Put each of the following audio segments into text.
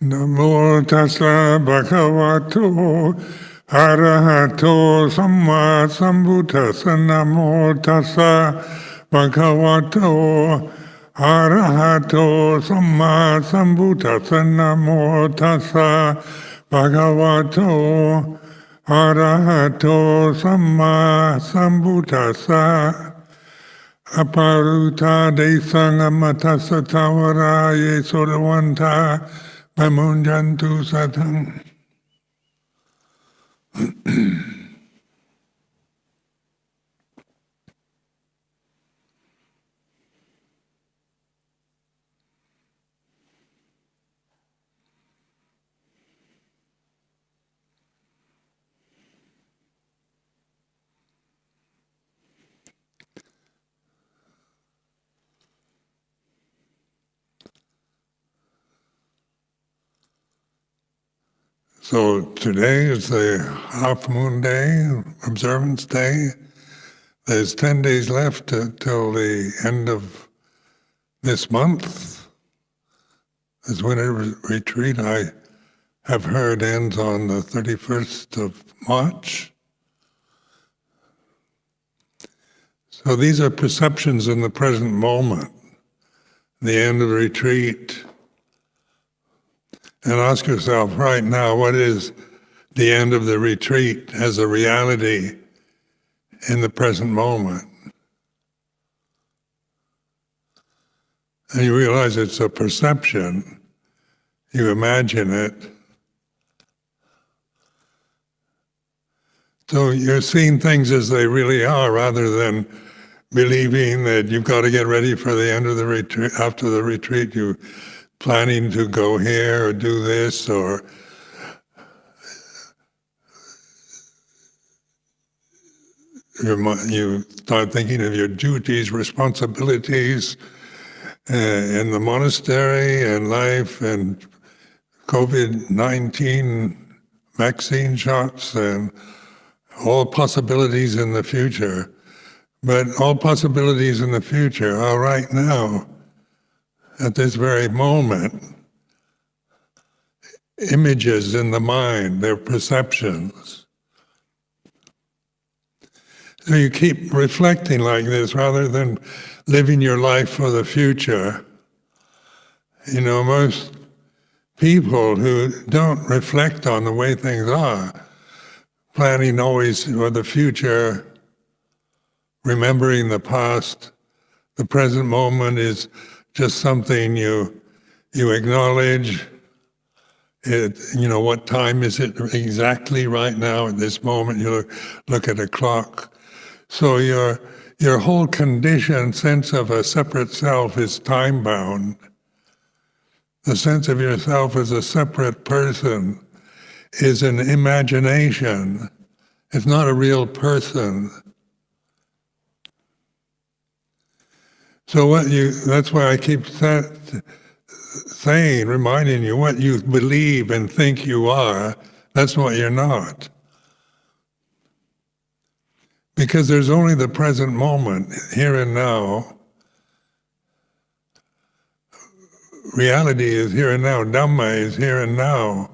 Namo tassa bhagavato arahato samma sambuddhassa. Namo tassa bhagavato arahato samma sambuddhassa. Namo tassa bhagavato arahato samma sambuddhassa. Aparuta de sangamatassa tavara ye sodavanta pamunjantu satang. So today is the half moon day, observance day. There's 10 days left till the end of this month. This winter retreat, I have heard, ends on the 31st of March. So these are perceptions in the present moment, the end of the retreat. And ask yourself right now, what is the end of the retreat as a reality in the present moment? And you realize it's a perception. You imagine it. So you're seeing things as they really are, rather than believing that you've got to get ready for the end of the retreat. After the retreat, you're planning to go here or do this, or you start thinking of your duties, responsibilities in the monastery and life, and COVID-19 vaccine shots, and all possibilities in the future. But all possibilities in the future are right now, at this very moment. Images in the mind, they're perceptions. So you keep reflecting like this rather than living your life for the future. You know, most people who don't reflect on the way things are, planning always for the future, remembering the past, the present moment is just something you acknowledge. You know, what time is it exactly right now at this moment? You look at a clock. So your whole conditioned sense of a separate self is time-bound. The sense of yourself as a separate person is an imagination. It's not a real person. So that's why I keep saying, reminding you, what you believe and think you are, that's what you're not. Because there's only the present moment, here and now. Reality is here and now. Dhamma is here and now.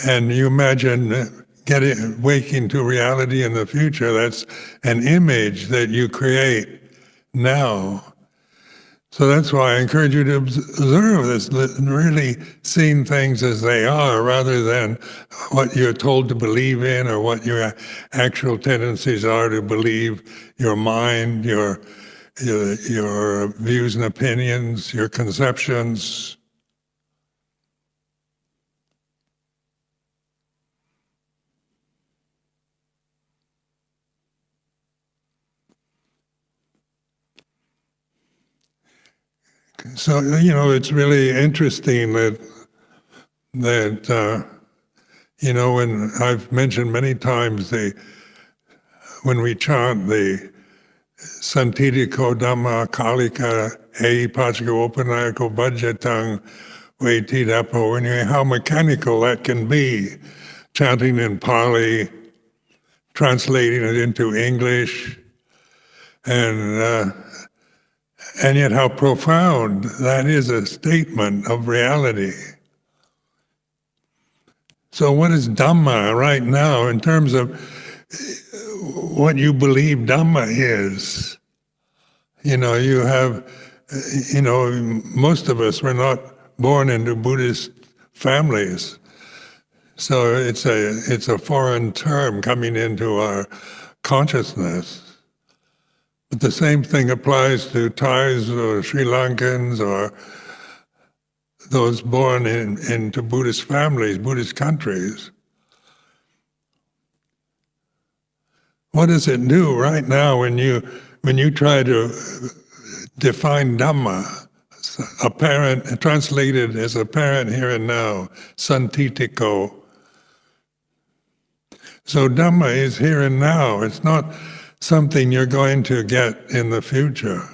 And you imagine waking to reality in the future, that's an image that you create now. So that's why I encourage you to observe this, really seeing things as they are, rather than what you're told to believe in or what your actual tendencies are to believe, your mind, your views and opinions, your conceptions. So, you know, it's really interesting that you know, when I've mentioned many times when we chant the Santidiko Dhamma Kalika Ei Pachiko Opanayako Bhajatang Vaitidapo, how mechanical that can be, chanting in Pali, translating it into English, and yet how profound that is a statement of reality. So what is Dhamma right now in terms of what you believe Dhamma is? You have, most of us were not born into Buddhist families. So it's a foreign term coming into our consciousness. But the same thing applies to Thais or Sri Lankans or those born into Buddhist families, Buddhist countries. What does it do right now when you try to define Dhamma, apparent, translated as apparent here and now, santitiko? So Dhamma is here and now. It's not something you're going to get in the future.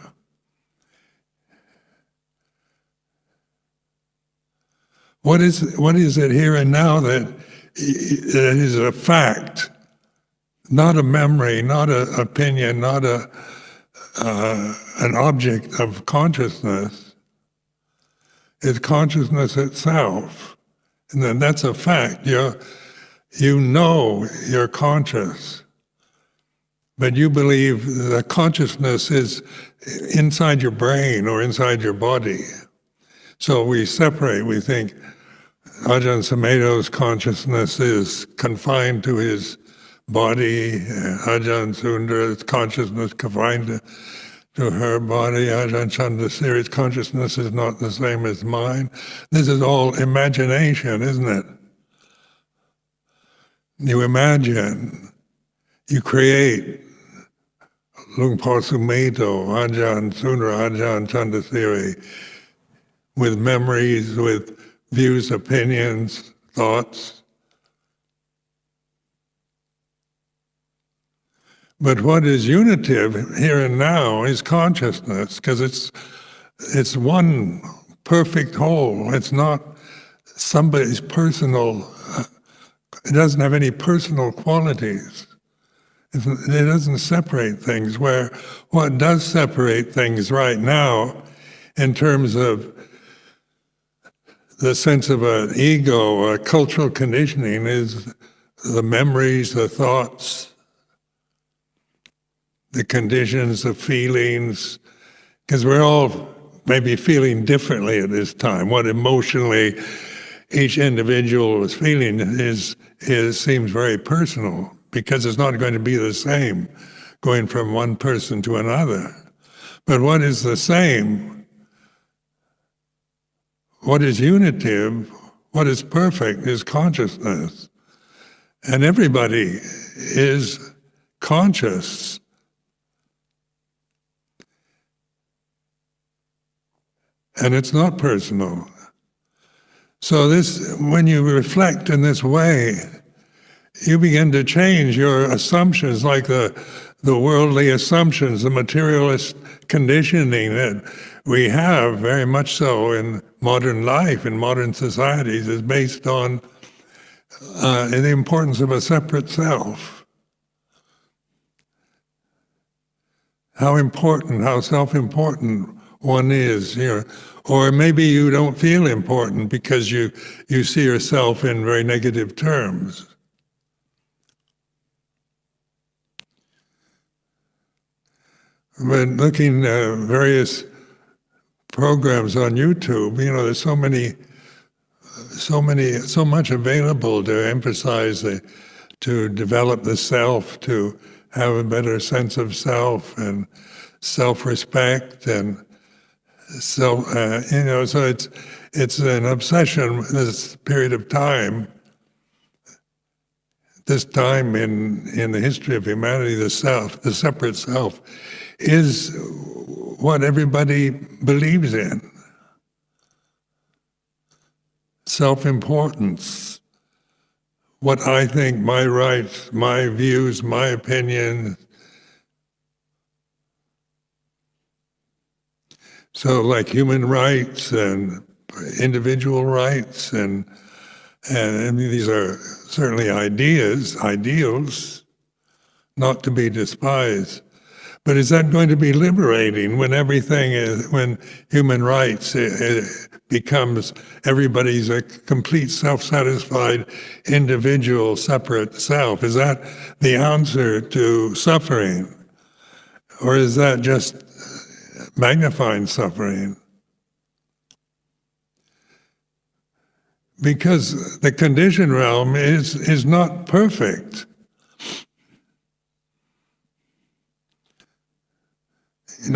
What is it here and now that is a fact, not a memory, not an opinion, not an object of consciousness? It's consciousness itself, and then that's a fact. You know you're conscious, but you believe that consciousness is inside your brain or inside your body. So we separate. We think Ajahn Sumedho's consciousness is confined to his body, Ajahn Sundra's consciousness confined to her body, Ajahn Chandasiri's consciousness is not the same as mine. This is all imagination, isn't it? You imagine, you create. Lungpa Sumedho, Ajahn Sundra, Ajahn Chandasiri, with memories, with views, opinions, thoughts. But what is unitive here and now is consciousness, because it's one perfect whole. It's not somebody's personal, it doesn't have any personal qualities. It doesn't separate things, where what does separate things right now in terms of the sense of an ego or cultural conditioning is the memories, the thoughts, the conditions, the feelings, because we're all maybe feeling differently at this time. What emotionally each individual is feeling seems very personal, because it's not going to be the same going from one person to another. But what is the same? What is unitive, what is perfect is consciousness. And everybody is conscious. And it's not personal. So when you reflect in this way, you begin to change your assumptions, like the worldly assumptions, the materialist conditioning that we have very much so in modern life, in modern societies, is based on the importance of a separate self. How self-important one is here. Or maybe you don't feel important because you see yourself in very negative terms. But looking at various programs on YouTube, there's so much available to emphasize, to develop the self, to have a better sense of self and self-respect, and so it's an obsession. This period of time, this time in the history of humanity, the separate self, is what everybody believes in. Self-importance. What I think, my rights, my views, my opinions. So like human rights and individual rights, and I mean, these are certainly ideals, not to be despised. But is that going to be liberating when when human rights becomes everybody's a complete self-satisfied individual separate self? Is that the answer to suffering? Or is that just magnifying suffering? Because the conditioned realm is not perfect.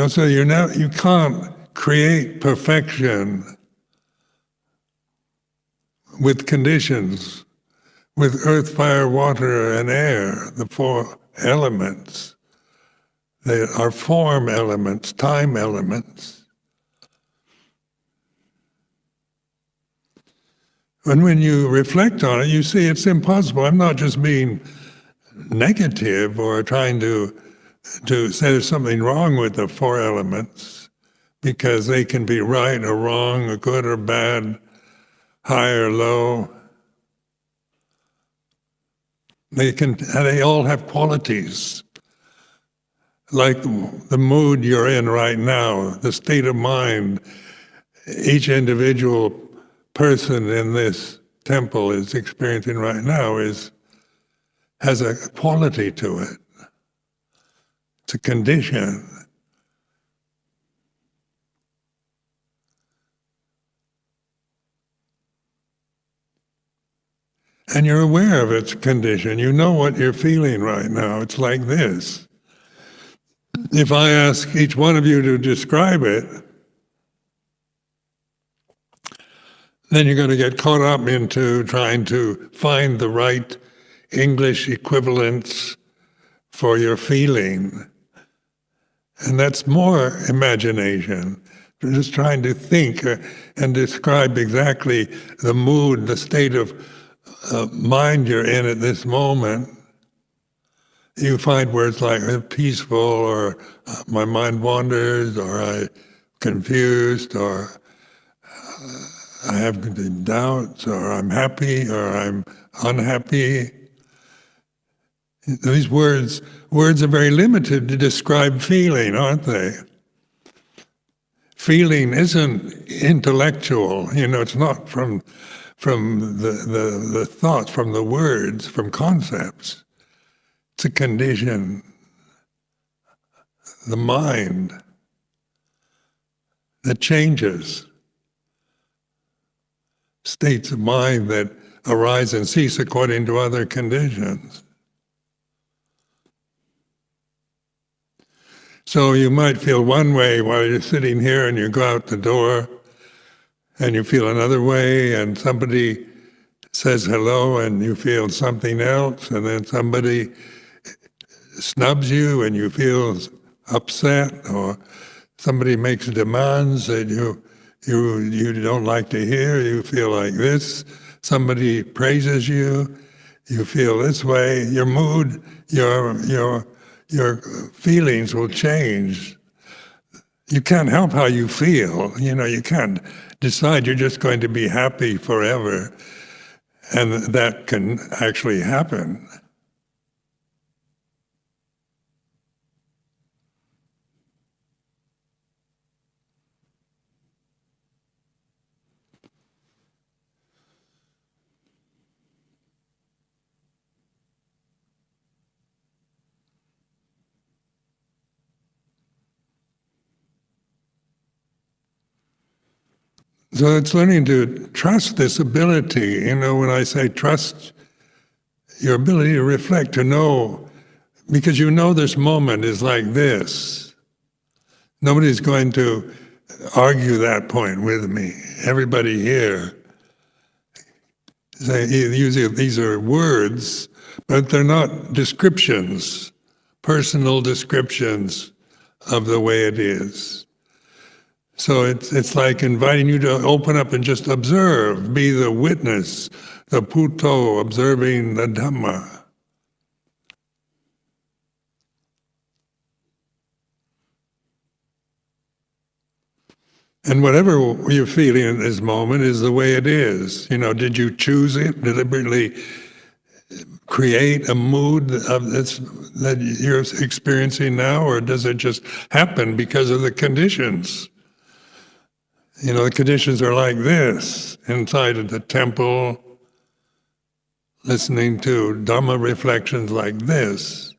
So you can't create perfection with conditions, with earth, fire, water, and air, the four elements. They are form elements, time elements. And when you reflect on it, you see it's impossible. I'm not just being negative or trying to say there's something wrong with the four elements, because they can be right or wrong, or good or bad, high or low. They all have qualities. Like the mood you're in right now, the state of mind, each individual person in this temple is experiencing right now has a quality to it. It's a condition. And you're aware of its condition. You know what you're feeling right now. It's like this. If I ask each one of you to describe it, then you're going to get caught up into trying to find the right English equivalents for your feeling. And that's more imagination. You're just trying to think and describe exactly the mood, the state of mind you're in at this moment. You find words like peaceful, or my mind wanders, or I'm confused, or I have doubts, or I'm happy, or I'm unhappy. These words are very limited to describe feeling, aren't they? Feeling isn't intellectual. It's not from the thoughts, from the words, from concepts. It's a condition, the mind, that changes. States of mind that arise and cease according to other conditions. So you might feel one way while you're sitting here, and you go out the door, and you feel another way, and somebody says hello, and you feel something else, and then somebody snubs you, and you feel upset, or somebody makes demands that you don't like to hear, you feel like this. Somebody praises you, you feel this way. Your mood, your feelings will change. You can't help how you feel. You can't decide you're just going to be happy forever, and that can actually happen. So it's learning to trust this ability. When I say trust your ability to reflect, to know, because this moment is like this. Nobody's going to argue that point with me. Everybody here these are words, but they're not descriptions, personal descriptions of the way it is. So it's like inviting you to open up and just observe, be the witness, the Puto observing the Dhamma. And whatever you're feeling at this moment is the way it is. Did you choose it deliberately? create a mood of this that you're experiencing now, or does it just happen because of the conditions? The conditions are like this, inside of the temple, listening to Dhamma reflections like this.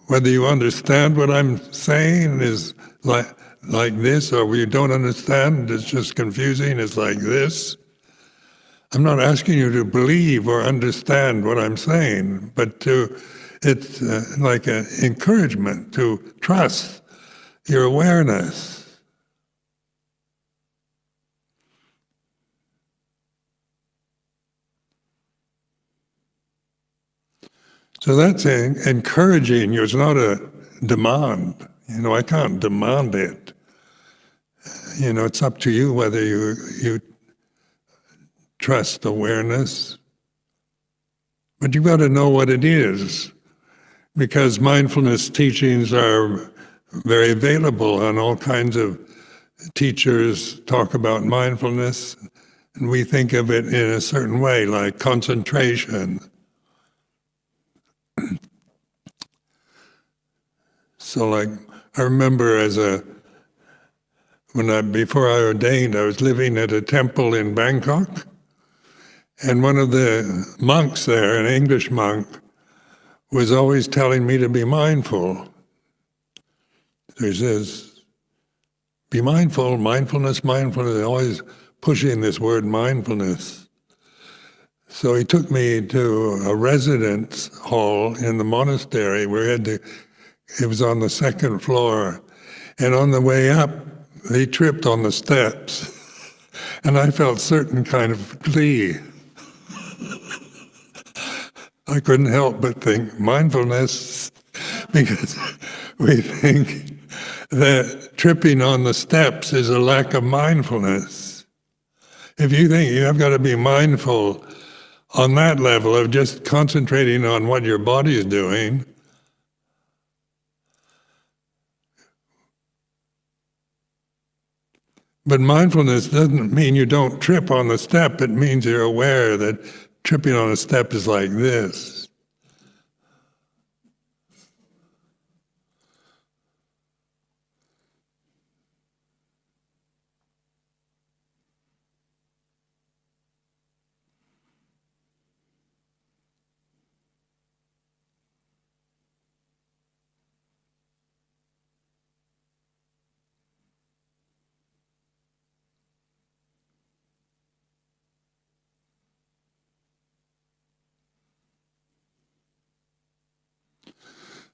Whether you understand what I'm saying is like this, or you don't understand, it's just confusing, it's like this. I'm not asking you to believe or understand what I'm saying, but it's like an encouragement to trust your awareness. So that's encouraging you. It's not a demand. I can't demand it. It's up to you whether you trust awareness. But you've got to know what it is, because mindfulness teachings are very available, and all kinds of teachers talk about mindfulness, and we think of it in a certain way, like concentration. So like, I remember before I ordained, I was living at a temple in Bangkok, and one of the monks there, an English monk, was always telling me to be mindful. So he says, be mindful, mindfulness, always pushing this word mindfulness. So he took me to a residence hall in the monastery where it was on the second floor. And on the way up, he tripped on the steps. And I felt certain kind of glee. I couldn't help but think mindfulness, because we think that tripping on the steps is a lack of mindfulness. If you think you have got to be mindful on that level of just concentrating on what your body is doing, but mindfulness doesn't mean you don't trip on the step. It means you're aware that tripping on a step is like this.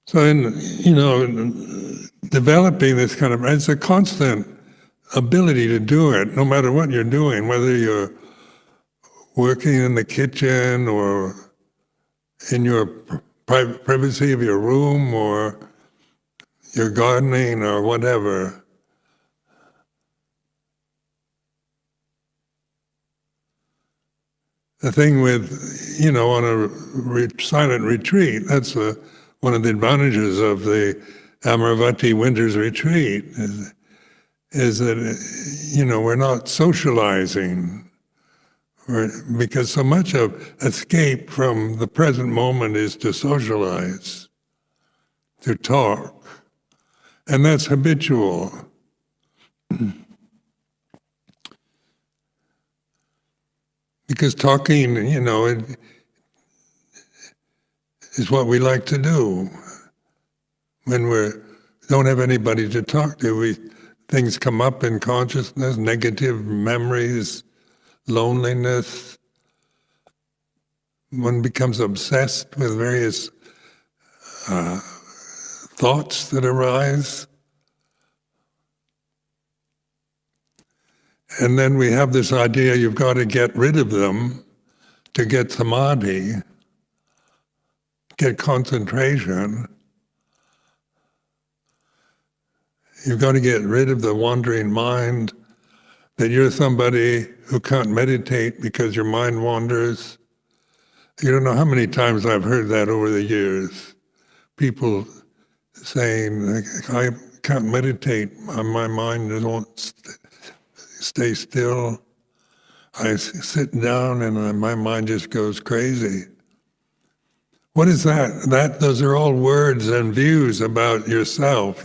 So developing this kind of, it's a constant ability to do it, no matter what you're doing, whether you're working in the kitchen or in your privacy of your room, or you're gardening or whatever. The thing with, on a silent retreat, that's one of the advantages of the Amaravati Winter's Retreat, is that, we're not socializing. Because so much of escape from the present moment is to socialize, to talk. And that's habitual. Because talking, it is what we like to do. When we don't have anybody to talk to, things come up in consciousness, negative memories, loneliness. One becomes obsessed with various thoughts that arise. And then we have this idea you've got to get rid of them to get samadhi, get concentration. You've got to get rid of the wandering mind, that you're somebody who can't meditate because your mind wanders. You don't know how many times I've heard that over the years. People saying, I can't meditate, my mind won't stay still. I sit down and my mind just goes crazy. What is that? Those are all words and views about yourself.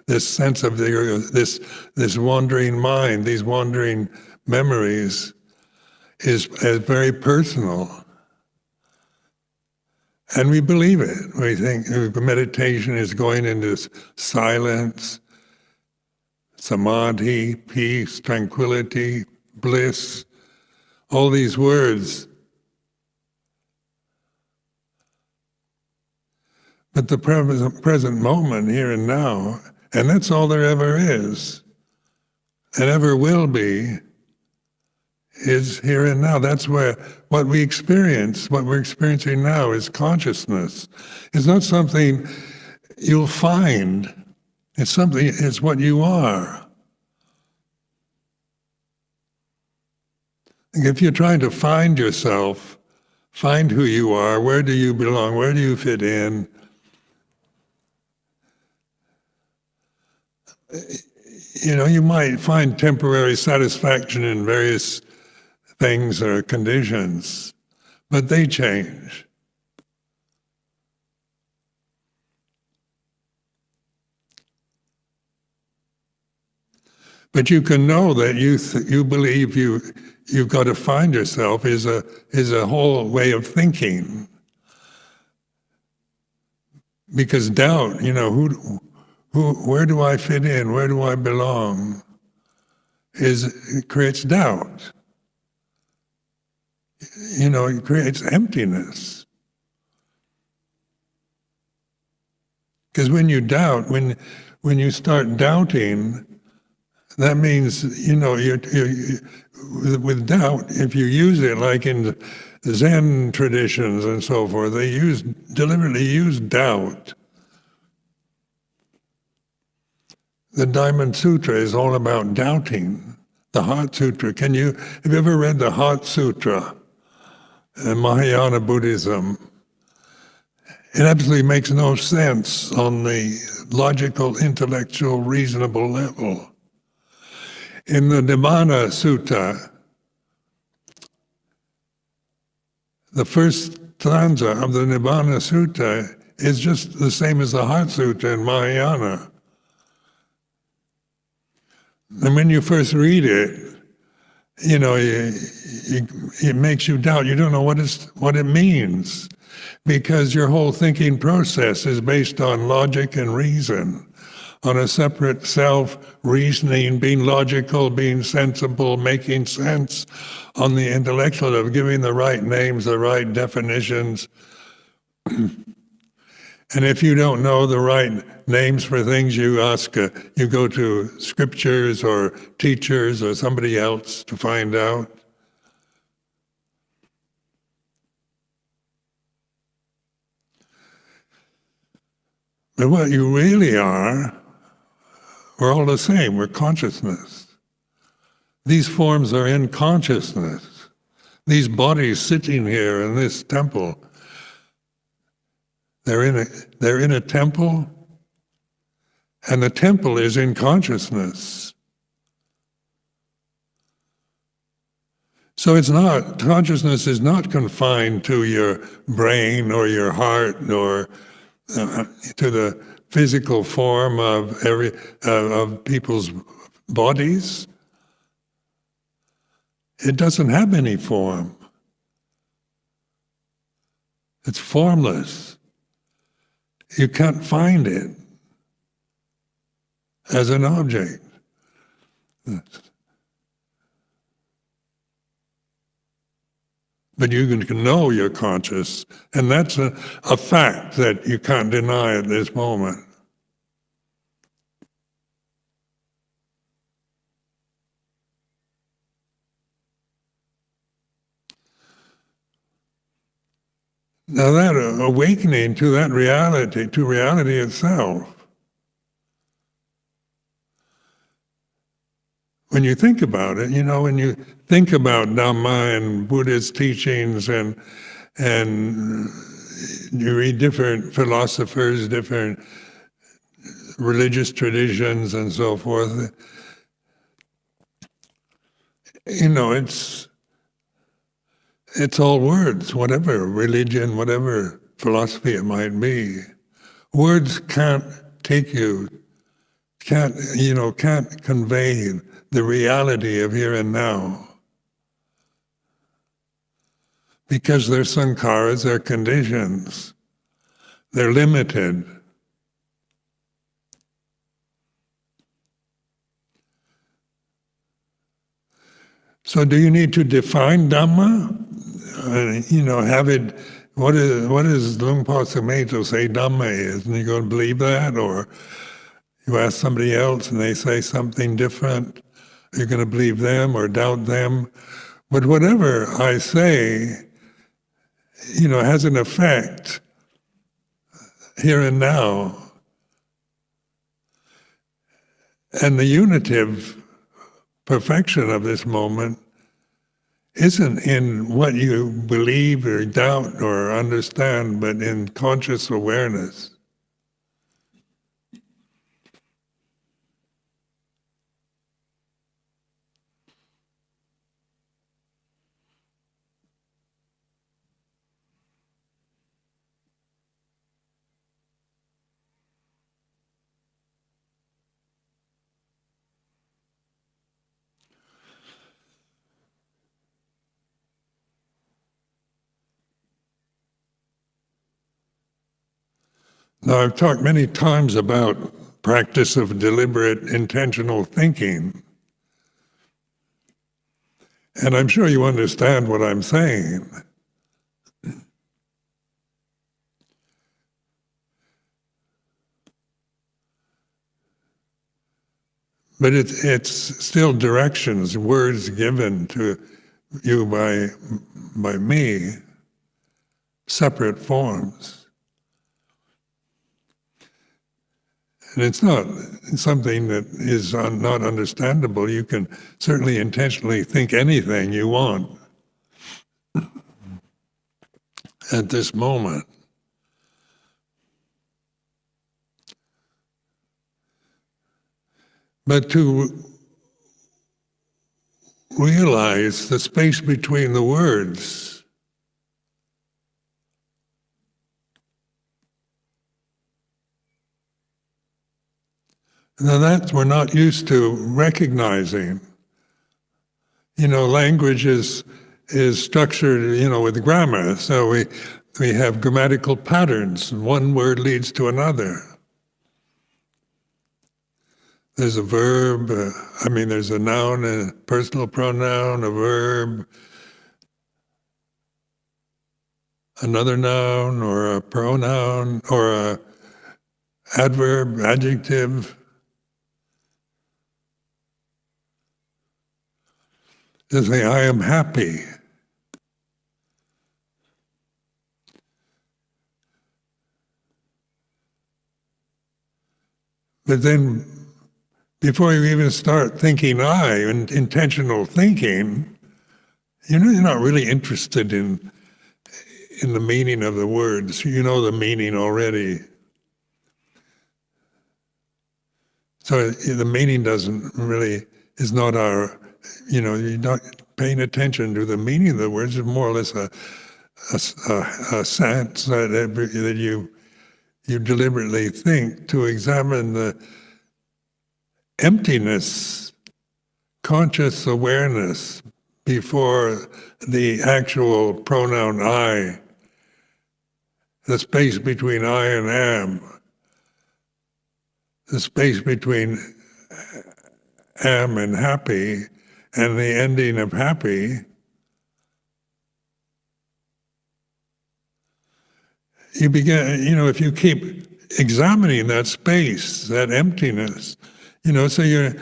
This sense of this wandering mind, these wandering memories, is very personal, and we believe it. We think meditation is going into silence, samadhi, peace, tranquility, bliss. All these words. But the present moment, here and now, and that's all there ever is, and ever will be, is here and now. That's where what we experience, what we're experiencing now, is consciousness. It's not something you'll find. It's what you are. If you're trying to find yourself, find who you are, where do you belong, where do you fit in, you might find temporary satisfaction in various things or conditions, but they change. But you can know that you believe you've got to find yourself is a whole way of thinking. Because doubt, where do I fit in? Where do I belong? It creates doubt. It creates emptiness. Because when you doubt, when you start doubting, that means, with doubt, if you use it like in Zen traditions and so forth, they deliberately use doubt. The Diamond Sutra is all about doubting. The Heart Sutra. Have you ever read the Heart Sutra in Mahayana Buddhism? It absolutely makes no sense on the logical, intellectual, reasonable level. In the Dhamma Sutta, the first stanza of the Nibbana Sutta is just the same as the Heart Sutra in Mahayana. And when you first read it, it makes you doubt. You don't know what it means, because your whole thinking process is based on logic and reason, on a separate self, reasoning, being logical, being sensible, making sense, on the intellectual of giving the right names, the right definitions. And if you don't know the right names for things, you go to scriptures or teachers or somebody else to find out. But what you really are, we're all the same. We're consciousness. These forms are in consciousness. These bodies sitting here in this temple, they're in a temple, and the temple is in consciousness. So consciousness is not confined to your brain or your heart or to the physical form of people's bodies. It doesn't have any form. It's formless. You can't find it as an object. But you can know you're conscious, and that's a fact that you can't deny at this moment. Now that awakening to that reality, to reality itself, when you think about it, when you think about Dhamma and Buddha's teachings and you read different philosophers, different religious traditions and so forth, it's all words, whatever religion, whatever philosophy it might be. Words can't take you, can't convey the reality of here and now. Because they're sankharas, they're conditions. They're limited. So do you need to define Dhamma? Have it, what does Luangpa Sumedho say Dhamma is? And you go and believe that? Or you ask somebody else and they say something different, you're going to believe them or doubt them. But whatever I say, has an effect here and now. And the unitive perfection of this moment isn't in what you believe or doubt or understand, but in conscious awareness. Now, I've talked many times about practice of deliberate, intentional thinking. And I'm sure you understand what I'm saying. But it's still directions, words given to you by me, separate forms. And it's not something that is not understandable. You can certainly intentionally think anything you want at this moment. But to realize the space between the words, now that we're not used to recognizing. Language is structured, with grammar. So we have grammatical patterns. One word leads to another. There's a verb, there's a noun, a personal pronoun, a verb, another noun, or a pronoun, or a adverb, adjective. To say, I am happy. But then, before you even start thinking I, and intentional thinking, you're not really interested in the meaning of the words. You know the meaning already. So the meaning is not our, you're not paying attention to the meaning of the words. It's more or less a sense that you deliberately think to examine the emptiness, conscious awareness before the actual pronoun I, the space between I and am, the space between am and happy, and the ending of happy. You begin, if you keep examining that space, that emptiness, so you're,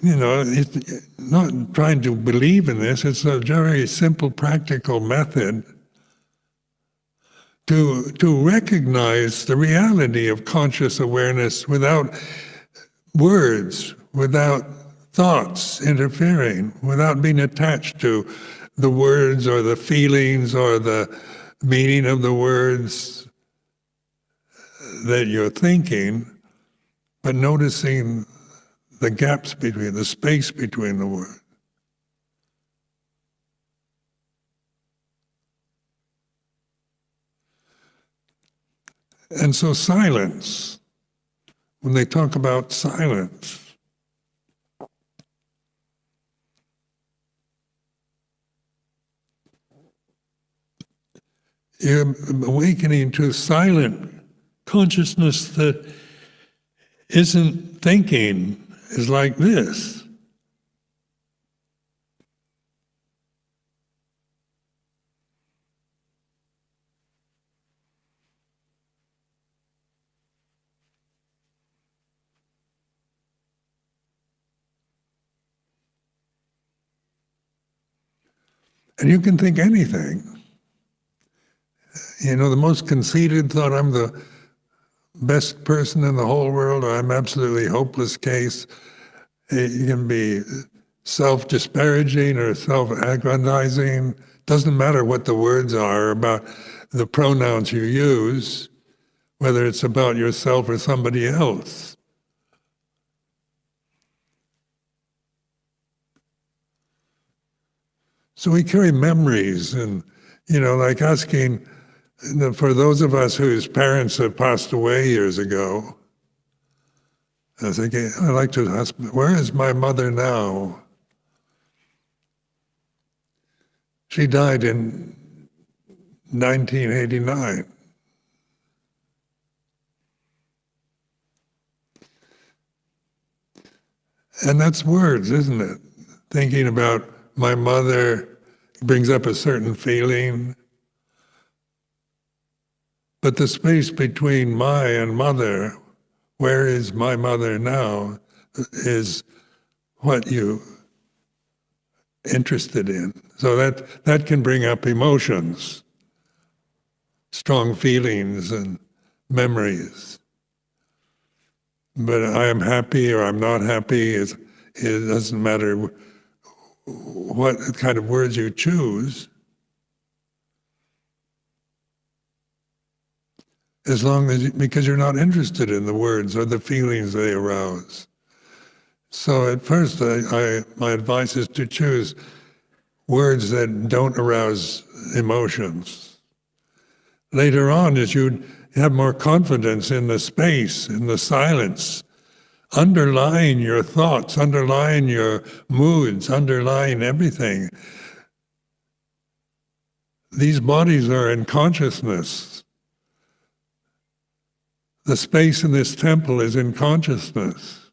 it's not trying to believe in this, it's a very simple, practical method to recognize the reality of conscious awareness without words, without thoughts interfering, without being attached to the words or the feelings or the meaning of the words that you're thinking, but noticing the gaps between, the space between the words. And so silence, when they talk about silence, you're awakening to silent consciousness that isn't thinking, is like this. And you can think anything. You know, the most conceited thought, I'm the best person in the whole world, or I'm absolutely hopeless case. It can be self-disparaging or self-aggrandizing. Doesn't matter what the words are about the pronouns you use, whether it's about yourself or somebody else. So we carry memories, and, you know, like asking, for those of us whose parents have passed away years ago, I was thinking, I like to ask, where is my mother now? She died in 1989. And that's words, isn't it? Thinking about my mother brings up a certain feeling. But the space between my and mother, where is my mother now, is what you interested in. So that can bring up emotions, strong feelings and memories. But I am happy or I'm not happy, it doesn't matter what kind of words you choose, as long as because you're not interested in the words or the feelings they arouse. So at first, my advice is to choose words that don't arouse emotions. Later on, as you have more confidence in the space, in the silence, underlying your thoughts, underlying your moods, underlying everything. These bodies are in consciousness. The space in this temple is in consciousness.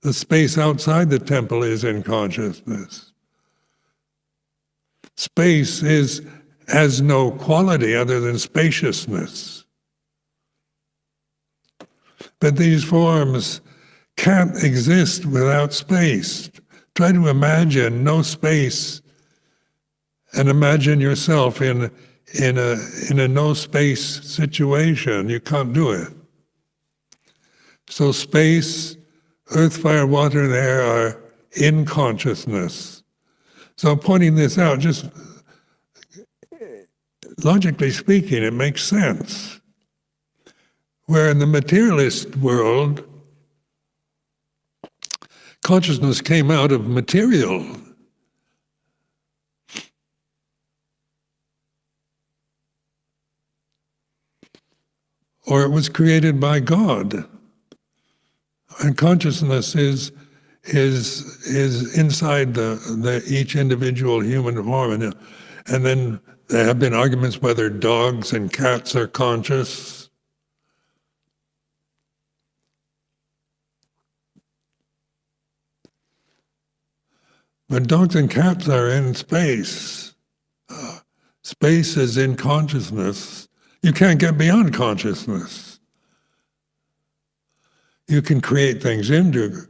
The space outside the temple is in consciousness. Space has no quality other than spaciousness. But these forms can't exist without space. Try to imagine no space and imagine yourself in a no space situation. You can't do it. So space, earth, fire, water, and air are in consciousness. So I'm pointing this out, just logically speaking, it makes sense. Where in the materialist world, consciousness came out of material. Or it was created by God. And consciousness is inside each individual human form. And then there have been arguments whether dogs and cats are conscious. But dogs and cats are in space. Space is in consciousness. You can't get beyond consciousness. You can create things into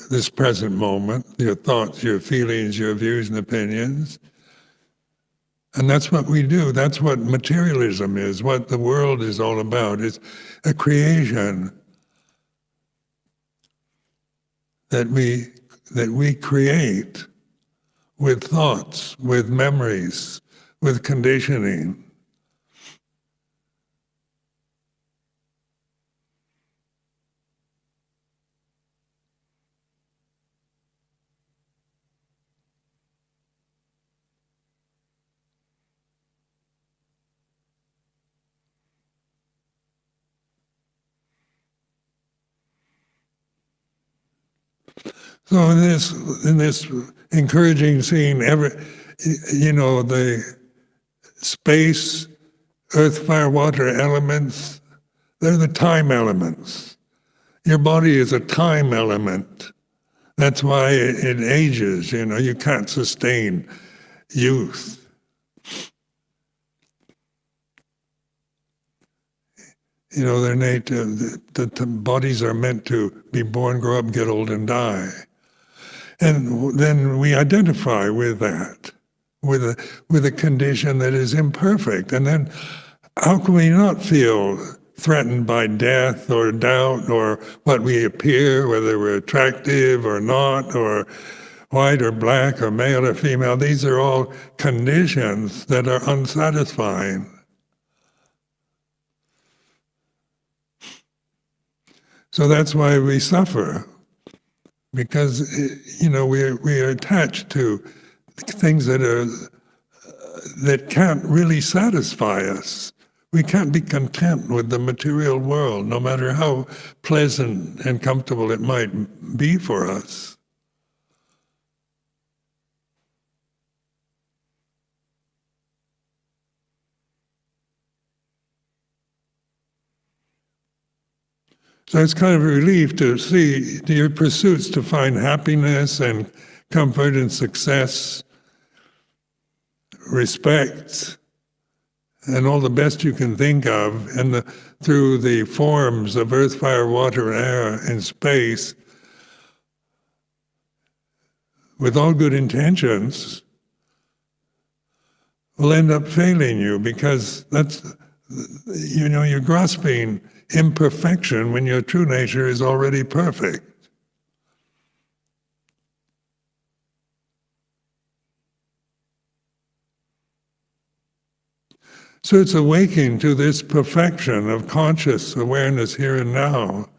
this present moment, your thoughts, your feelings, your views and opinions. And that's what we do. That's what materialism is, what the world is all about. It's a creation that we create with thoughts, with memories, with conditioning. So in this encouraging scene, the space, earth, fire, water elements, they're the time elements. Your body is a time element. That's why it ages, you can't sustain youth. They're native, the bodies are meant to be born, grow up, get old, and die. And then we identify with that, with a condition that is imperfect. And then how can we not feel threatened by death or doubt or what we appear, whether we're attractive or not, or white or black or male or female? These are all conditions that are unsatisfying. So that's why we suffer, because we are attached to things that can't really satisfy us. We can't be content with the material world, no matter how pleasant and comfortable it might be for us. So it's kind of a relief to see your pursuits to find happiness and comfort and success, respect, and all the best you can think of, and through the forms of earth, fire, water, air, and space, with all good intentions, will end up failing you, because that's, you're grasping imperfection when your true nature is already perfect. So it's awakening to this perfection of conscious awareness here and now,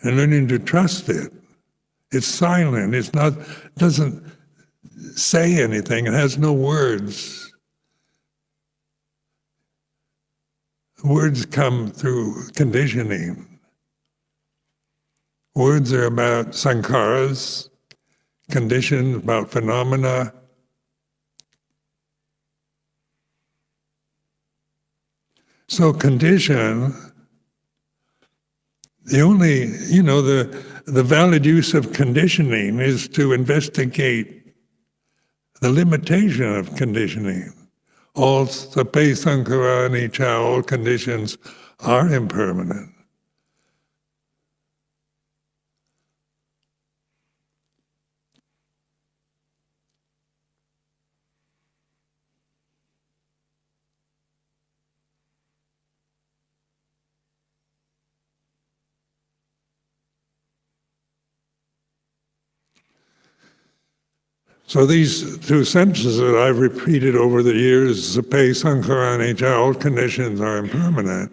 and learning to trust it. It's silent. Doesn't say anything. It has no words. Words come through conditioning. Words are about sankharas, conditions, about phenomena. So condition, the valid use of conditioning is to investigate the limitation of conditioning. All sape sankhara anicca, all conditions are impermanent. So these two sentences that I've repeated over the years, sape sankhara anicca, all conditions are impermanent.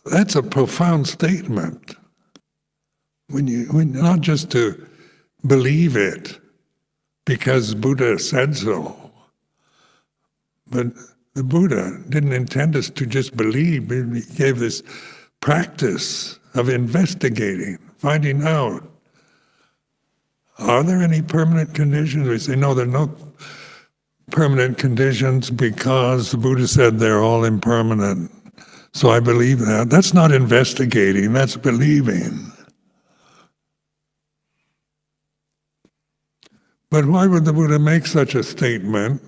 That's a profound statement. When not just to believe it because Buddha said so, but the Buddha didn't intend us to just believe. He gave this practice of investigating, finding out, are there any permanent conditions? We say, no, there are no permanent conditions because the Buddha said they're all impermanent. So I believe that. That's not investigating, that's believing. But why would the Buddha make such a statement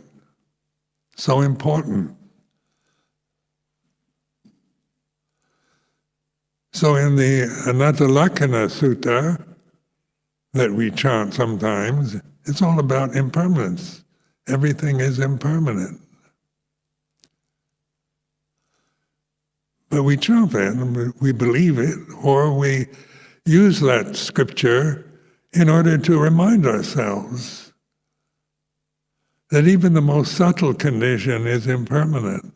so important? So in the Anatta Lakkhana Sutta that we chant sometimes, it's all about impermanence. Everything is impermanent. But we chant it, and we believe it, or we use that scripture in order to remind ourselves that even the most subtle condition is impermanent.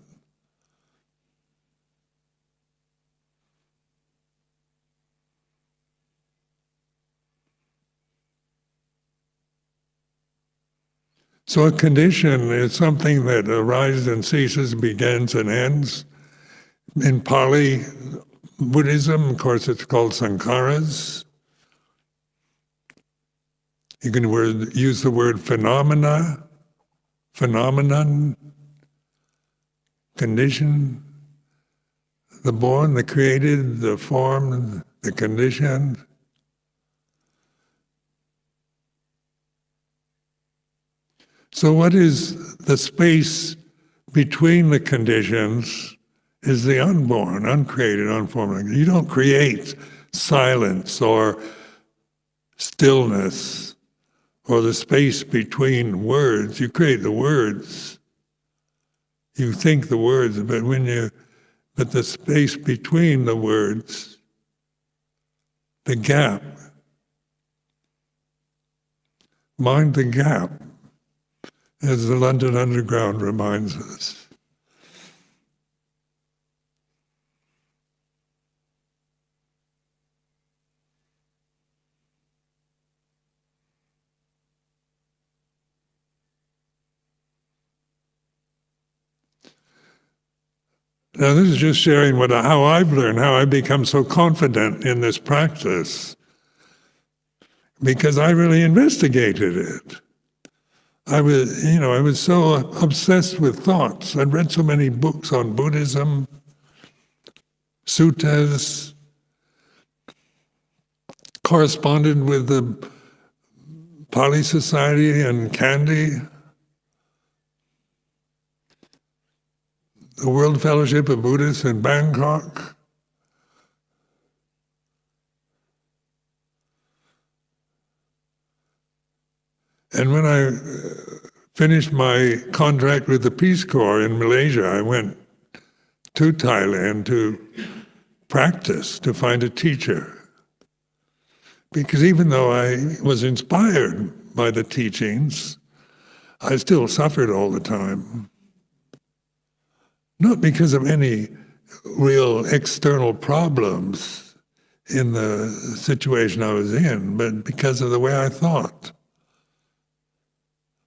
So a condition is something that arises and ceases, begins and ends. In Pali, Buddhism, of course, it's called sankharas. You can use the word phenomena, phenomenon, condition, the born, the created, the formed, the conditioned. So what is the space between the conditions is the unborn, uncreated, unformed. You don't create silence or stillness or the space between words. You create the words. You think the words, but the space between the words, the gap, mind the gap, as the London Underground reminds us. Now this is just sharing how I've learned, how I become so confident in this practice, because I really investigated it. I was so obsessed with thoughts. I'd read so many books on Buddhism, suttas, corresponded with the Pali Society and Kandy, the World Fellowship of Buddhists in Bangkok. And when I finished my contract with the Peace Corps in Malaysia, I went to Thailand to practice, to find a teacher. Because even though I was inspired by the teachings, I still suffered all the time. Not because of any real external problems in the situation I was in, but because of the way I thought.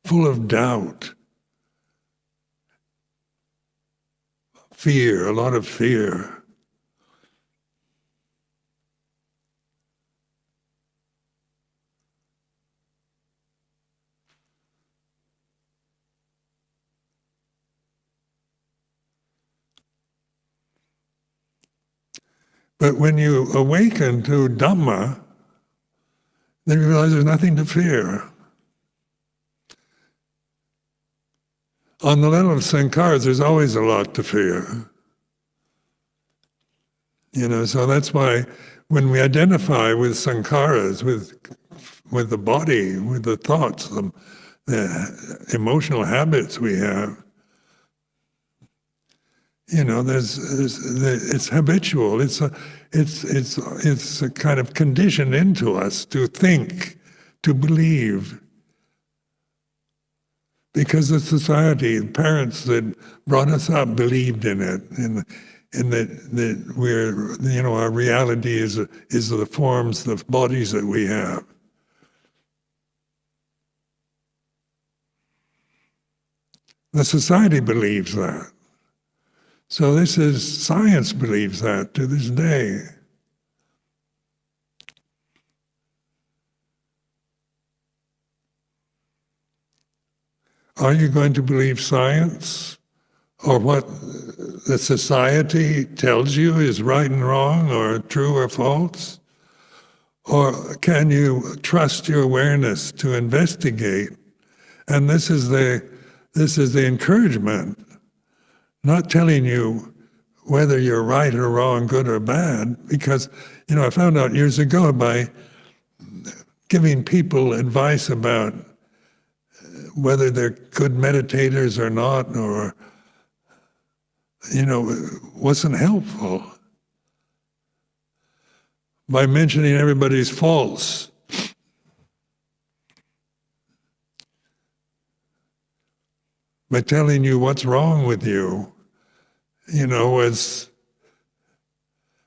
Full of doubt, fear, a lot of fear. But when you awaken to Dhamma, then you realize there's nothing to fear. On the level of sankharas, there's always a lot to fear. So that's why when we identify with sankharas, with the body, with the thoughts, the emotional habits we have, it's habitual. It's a kind of conditioned into us to think, to believe. Because the society, the parents that brought us up believed in it, and that we're, our reality is the forms, the bodies that we have. The society believes that. So science believes that to this day. Are you going to believe science or what the society tells you is right and wrong or true or false? Or can you trust your awareness to investigate? And this is the encouragement, not telling you whether you're right or wrong, good or bad, because I found out years ago by giving people advice about whether they're good meditators or not, or, wasn't helpful. By mentioning everybody's faults, by telling you what's wrong with you, was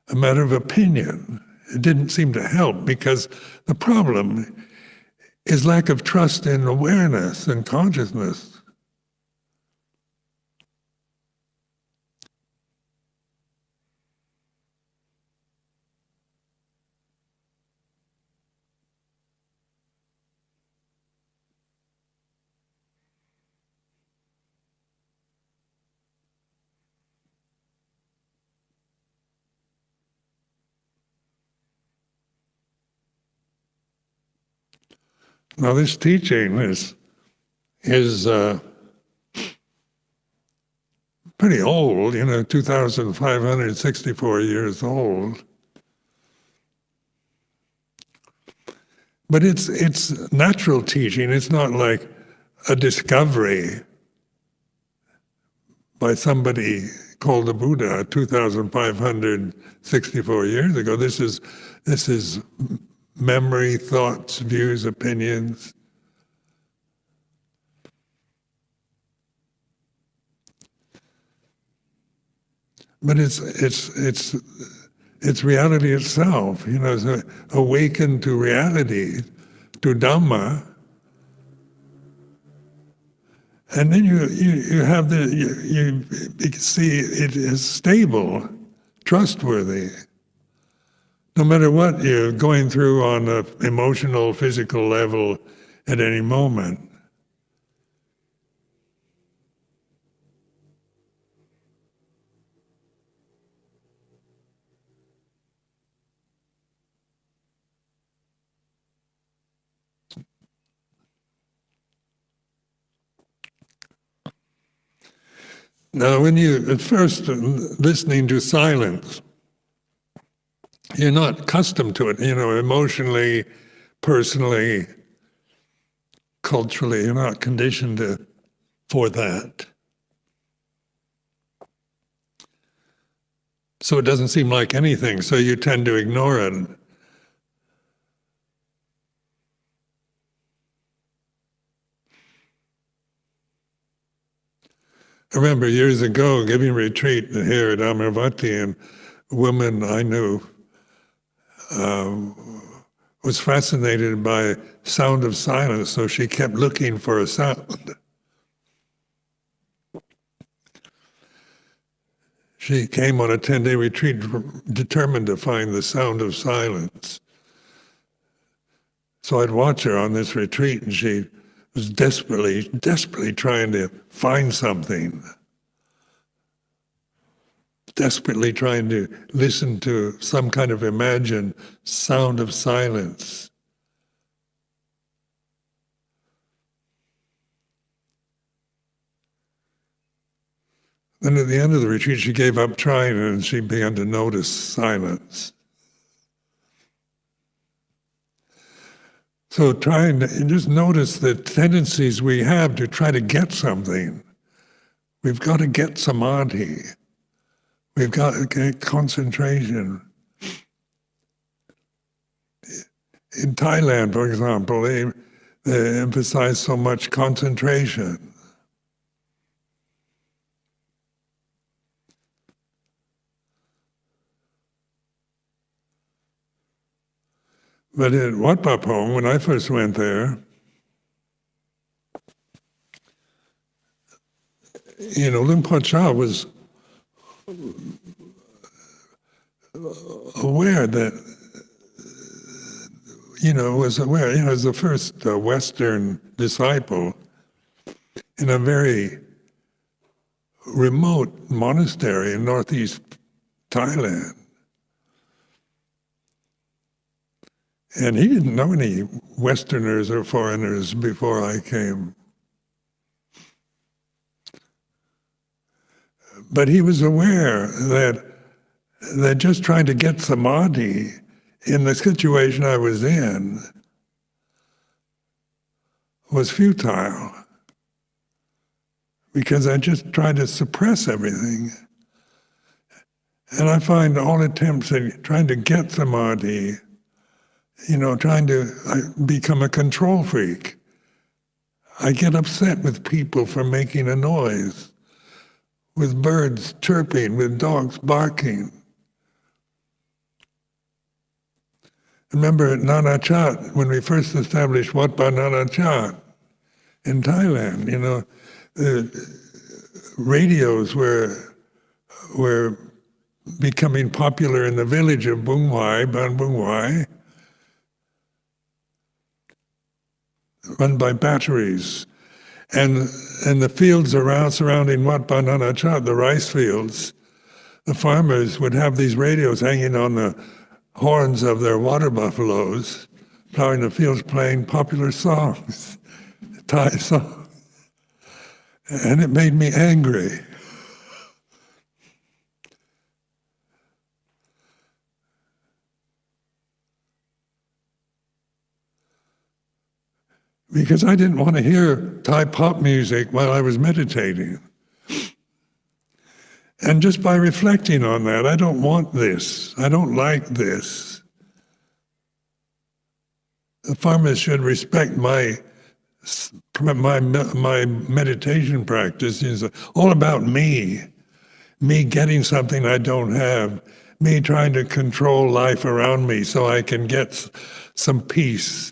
a matter of opinion. It didn't seem to help, because the problem is lack of trust in awareness and consciousness. Now this teaching is pretty old, 2,564 years old. But it's natural teaching. It's not like a discovery by somebody called the Buddha 2,564 years ago. This is memory, thoughts, views, opinions. But it's reality itself. It's awakened to reality, to Dhamma. And then you have you see it is stable, trustworthy. No matter what you're going through on an emotional, physical level at any moment. Now, when you at first listening to silence, you're not accustomed to it, emotionally, personally, culturally, you're not conditioned for that. So it doesn't seem like anything, so you tend to ignore it. I remember years ago giving a retreat here at Amaravati, and a woman I knew was fascinated by sound of silence, so she kept looking for a sound. She came on a 10-day retreat determined to find the sound of silence. So I'd watch her on this retreat, and she was desperately trying to find something. Desperately trying to listen to some kind of imagined sound of silence. Then at the end of the retreat, she gave up trying, and she began to notice silence. So trying to just notice the tendencies we have to try to get something. We've got to get samadhi. We've got to get concentration. In Thailand, for example, they emphasize so much concentration. But at Wat Pah Pong, when I first went there, Luang Por Chah was aware that, as the first Western disciple in a very remote monastery in northeast Thailand. And he didn't know any Westerners or foreigners before I came. But he was aware that just trying to get samadhi in the situation I was in was futile, because I just tried to suppress everything. And I find all attempts at trying to get samadhi, I become a control freak. I get upset with people for making a noise, with birds chirping, with dogs barking. Remember at Nana Chat, when we first established Wat Pa Nana Chat in Thailand, the radios were becoming popular in the village of Bung Hwai, Ban Bung Hwai, run by batteries. And the fields surrounding Wat Pa Nana Chat, the rice fields, the farmers would have these radios hanging on the horns of their water buffaloes plowing the fields playing popular songs, Thai songs. And it made me angry. Because I didn't want to hear Thai pop music while I was meditating. And just by reflecting on that, I don't want this. I don't like this. The farmers should respect my meditation practice. Is all about me getting something I don't have, me trying to control life around me so I can get some peace.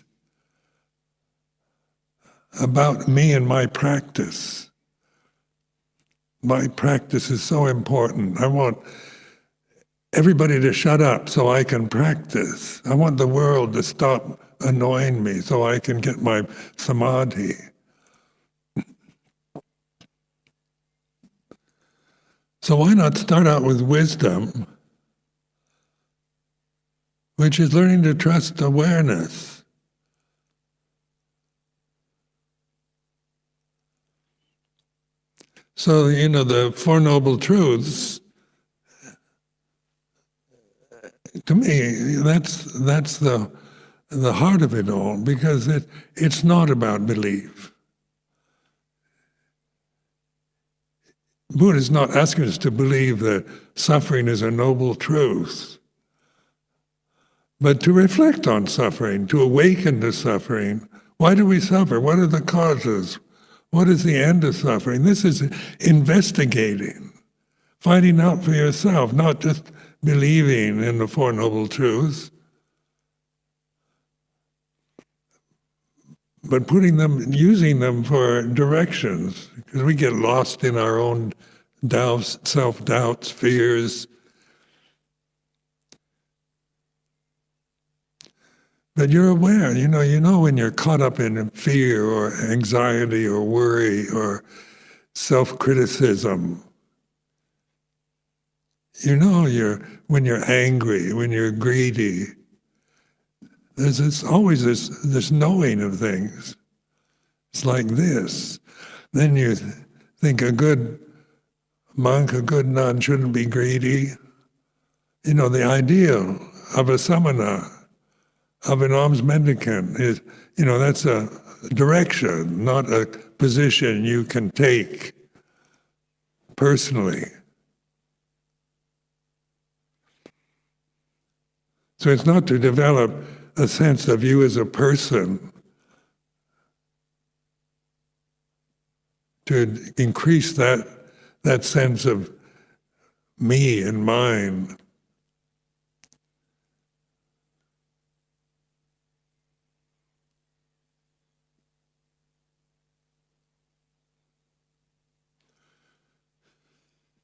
About me and my practice. My practice is so important. I want everybody to shut up so I can practice. I want the world to stop annoying me so I can get my samadhi. So why not start out with wisdom, which is learning to trust awareness. So, the Four Noble Truths, to me, that's the heart of it all, because it's not about belief. Buddha is not asking us to believe that suffering is a noble truth, but to reflect on suffering, to awaken to suffering. Why do we suffer? What are the causes? What is the end of suffering? This is investigating, finding out for yourself, not just believing in the Four Noble Truths, but using them for directions, because we get lost in our own doubts, self-doubts, fears. But you're aware, you know when you're caught up in fear or anxiety or worry or self-criticism. When you're angry, when you're greedy. There's always this knowing of things. It's like this. Then you think a good monk, a good nun shouldn't be greedy. The ideal of a samana, of an alms mendicant is, that's a direction, not a position you can take personally. So it's not to develop a sense of you as a person, to increase that sense of me and mine.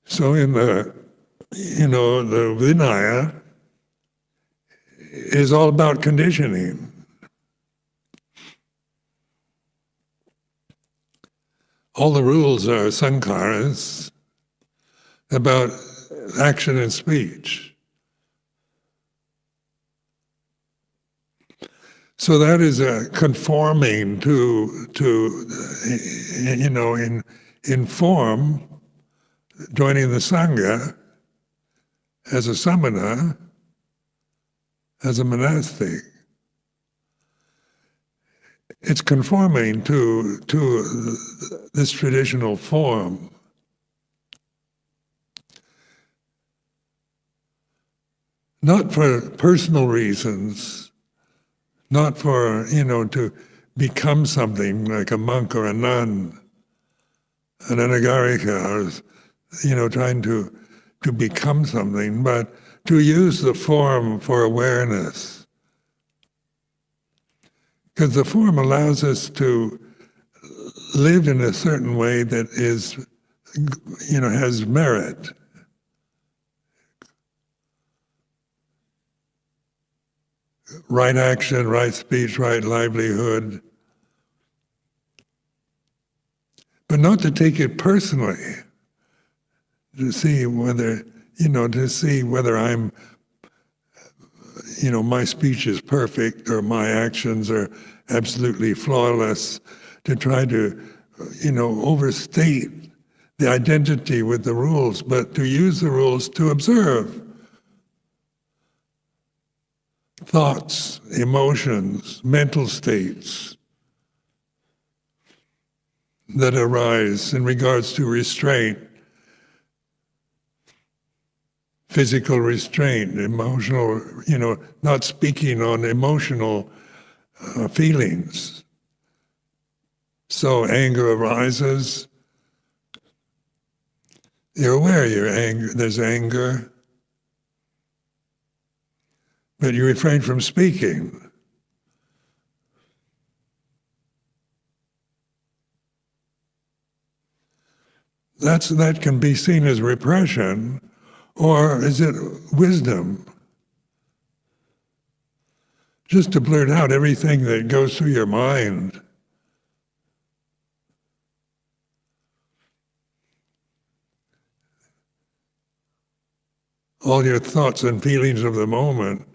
So in the Vinaya is all about conditioning. All the rules are sankharas, about action and speech. So that is a conforming to in form, joining the Sangha as a samana, as a monastic. It's conforming to this traditional form. Not for personal reasons, not for, to become something like a monk or a nun, an anagarika, or, trying to become something, but to use the form for awareness. Because the form allows us to live in a certain way that is, has merit. Right action, right speech, right livelihood. But not to take it personally. To see whether, I'm, my speech is perfect or my actions are absolutely flawless, to try to, overstate the identity with the rules, but to use the rules to observe thoughts, emotions, mental states that arise in regards to restraint, physical restraint, emotional, not speaking on emotional feelings. So anger arises, you're aware there's anger, but you refrain from speaking. That can be seen as repression, or is it wisdom? Just to blurt out everything that goes through your mind. All your thoughts and feelings of the moment.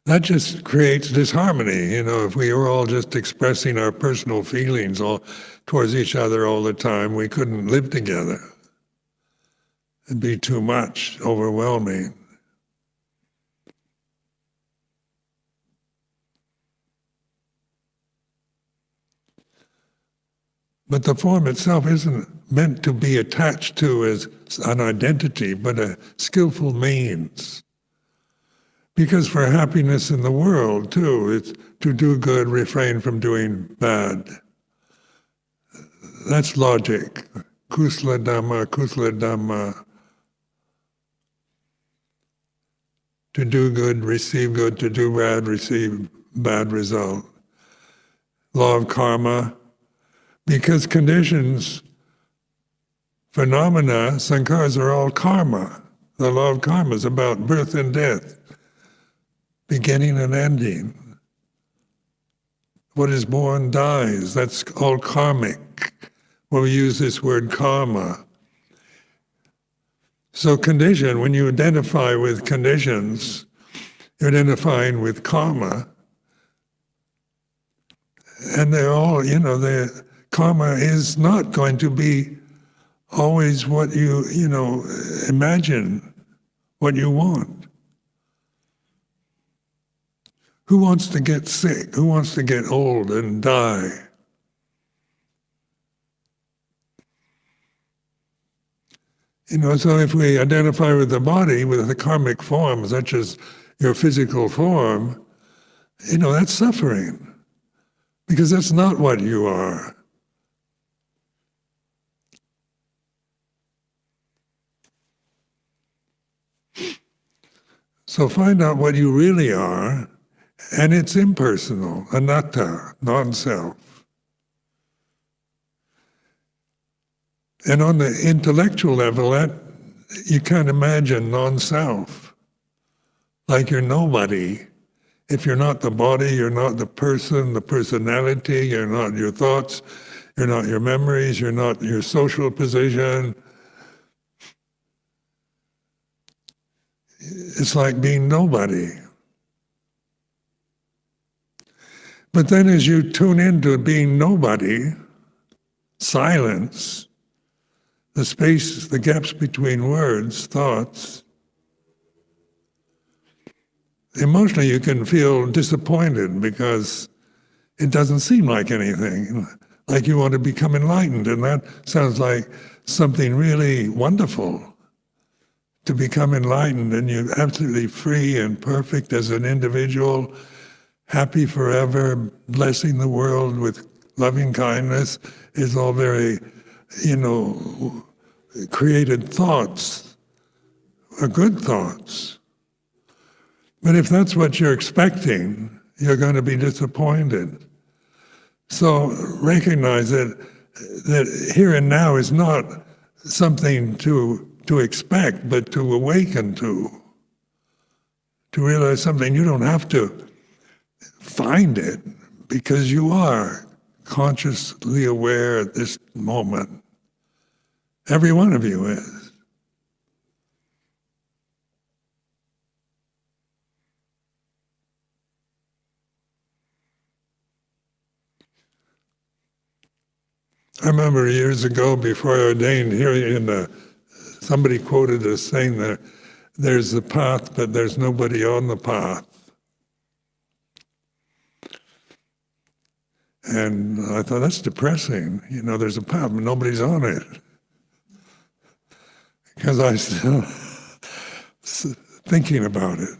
That just creates disharmony. If we were all just expressing our personal feelings all towards each other all the time, we couldn't live together. It'd be too much, overwhelming. But the form itself isn't meant to be attached to as an identity, but a skillful means. Because for happiness in the world, too, it's to do good, refrain from doing bad. That's logic. Kusala Dhamma, Kusala Dhamma. To do good, receive good. To do bad, receive bad result. Law of karma. Because conditions, phenomena, sankharas are all karma. The law of karma is about birth and death, beginning and ending. What is born dies. That's all karmic. When we use this word karma. So condition, when you identify with conditions, you're identifying with karma. And they're all, karma is not going to be always what you, imagine, what you want. Who wants to get sick? Who wants to get old and die? So if we identify with the body, with the karmic form, such as your physical form, that's suffering. Because that's not what you are. So find out what you really are, and it's impersonal, anatta, non-self. And on the intellectual level, that you can't imagine non-self, like you're nobody. If you're not the body, you're not the person, the personality, you're not your thoughts, you're not your memories, you're not your social position. It's like being nobody. But then as you tune into being nobody, silence, the space, the gaps between words, thoughts, emotionally you can feel disappointed because it doesn't seem like anything, like you want to become enlightened, and that sounds like something really wonderful, to become enlightened and you're absolutely free and perfect as an individual, happy forever, blessing the world with loving kindness, is all very, created thoughts, are good thoughts. But if that's what you're expecting, you're going to be disappointed. So recognize that here and now is not something to expect, but to awaken to realize something. You don't have to find it, because you are consciously aware at this moment. Every one of you is. I remember years ago, before I ordained, here somebody quoted us saying that there's the path, but there's nobody on the path. And I thought, that's depressing. There's a path, but nobody's on it. Because I still thinking about it.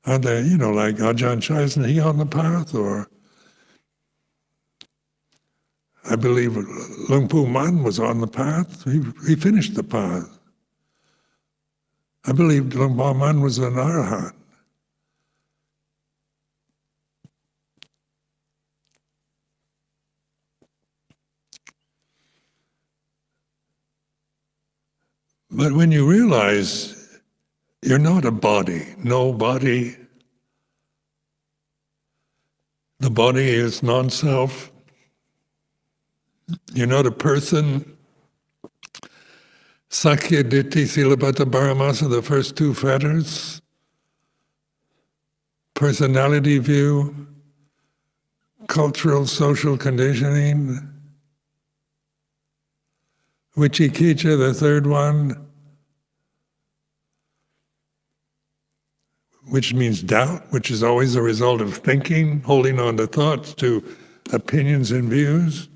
Are there, like Ajahn Sumedho, isn't he on the path? Or I believe Luang Pu Man was on the path. He finished the path. I believe Luang Pu Man was an arahant. But when you realize you're not a body, no body, the body is non-self, you're not a person, Sakya Ditti Silabhata Paramasa, the first two fetters, personality view, cultural, social conditioning, Vicikicca, the third one, which means doubt, which is always a result of thinking, holding on to thoughts, to opinions and views.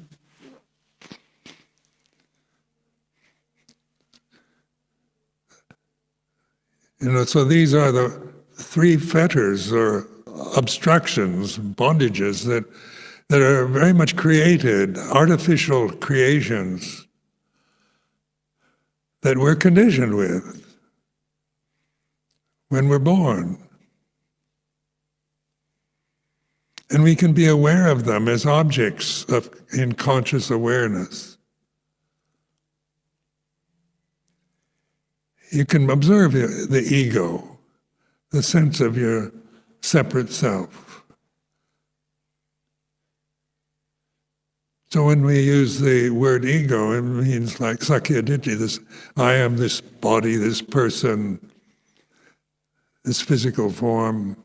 So these are the three fetters or obstructions, bondages that are very much created, artificial creations that we're conditioned with when we're born. And we can be aware of them as objects in conscious awareness. You can observe the ego, the sense of your separate self. So when we use the word ego, it means like Sakya Ditti, this I am this body, this person, this physical form.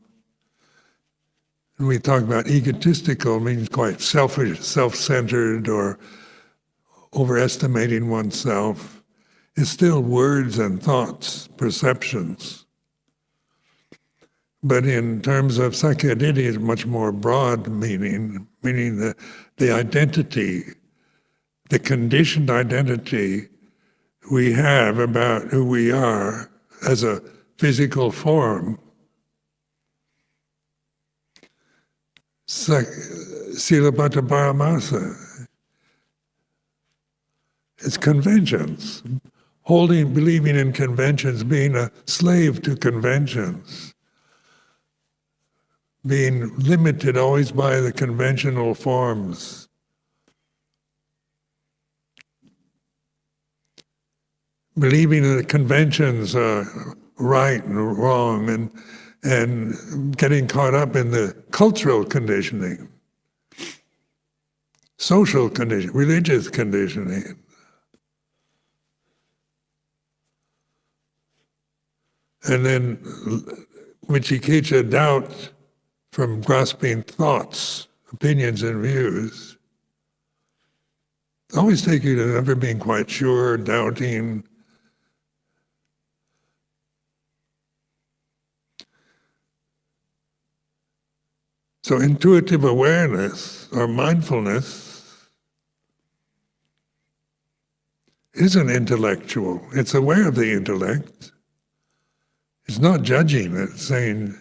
And we talk about egotistical, means quite selfish, self-centered, or overestimating oneself. It's still words and thoughts, perceptions. But in terms of Sakya Ditti, it's much more broad meaning the identity, the conditioned identity we have about who we are as a physical form. Silabhata Paramasa. It's conventions. Believing in conventions, being a slave to conventions. Being limited always by the conventional forms. Believing that conventions are right and wrong, and getting caught up in the cultural conditioning, social conditioning, religious conditioning. And then Vicikicca, doubt from grasping thoughts, opinions and views. Always take you to never being quite sure, doubting. So intuitive awareness or mindfulness isn't intellectual. It's aware of the intellect. It's not judging it, saying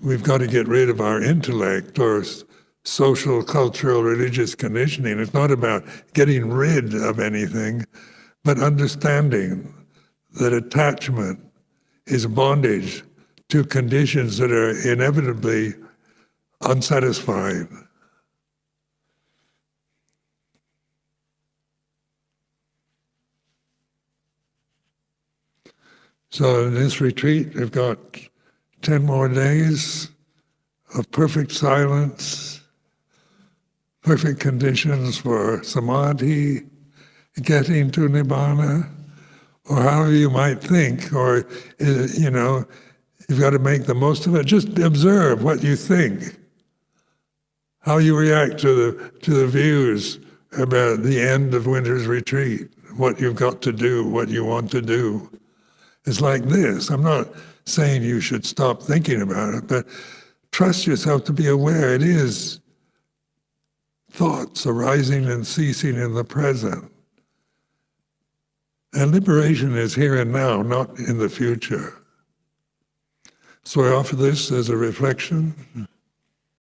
we've got to get rid of our intellect or social, cultural, religious conditioning. It's not about getting rid of anything, but understanding that attachment is bondage to conditions that are inevitably unsatisfied. So in this retreat, we've got 10 more days of perfect silence, perfect conditions for samadhi, getting to nibbana, or however you might think, or, you've got to make the most of it. Just observe what you think, how you react to the views about the end of winter's retreat, what you've got to do, what you want to do. It's like this. I'm not saying you should stop thinking about it, but trust yourself to be aware it is thoughts arising and ceasing in the present. And liberation is here and now, not in the future. So I offer this as a reflection.